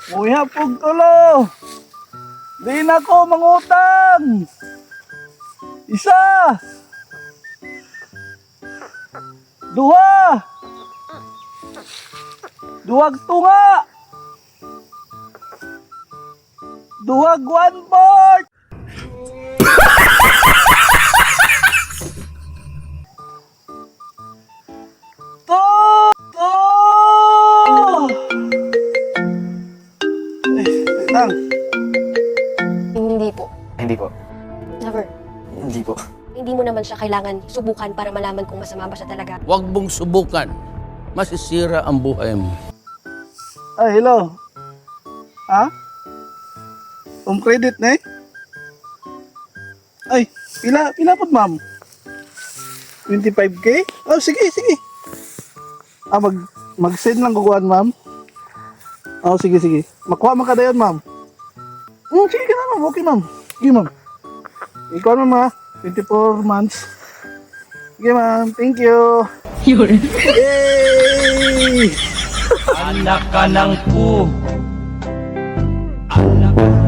Muya pug tulo. Di na ko mangutang. Isa. Duha. Duwag tunga. Duwag 1/4. To! To! Lang. Hindi po. Hindi po. Never. Hindi po. Hindi mo naman siya kailangan subukan para malaman kung masama ba siya talaga. Huwag mong subukan. Masisira ang buhay mo. Ay, hello. Ha? Credit na eh? Ay, pila po ma'am? 25k? Oh, sige. Mag-send lang kukuhan ma'am. Oh, sige. Makuha man ka na yun ma'am. Sige ka na ma'am, okay ma'am. Sige ma'am. Ikaw naman ha, 24 months. Sige ma'am, thank you. Yun. Yay! Anak ka ng pu. Anak ka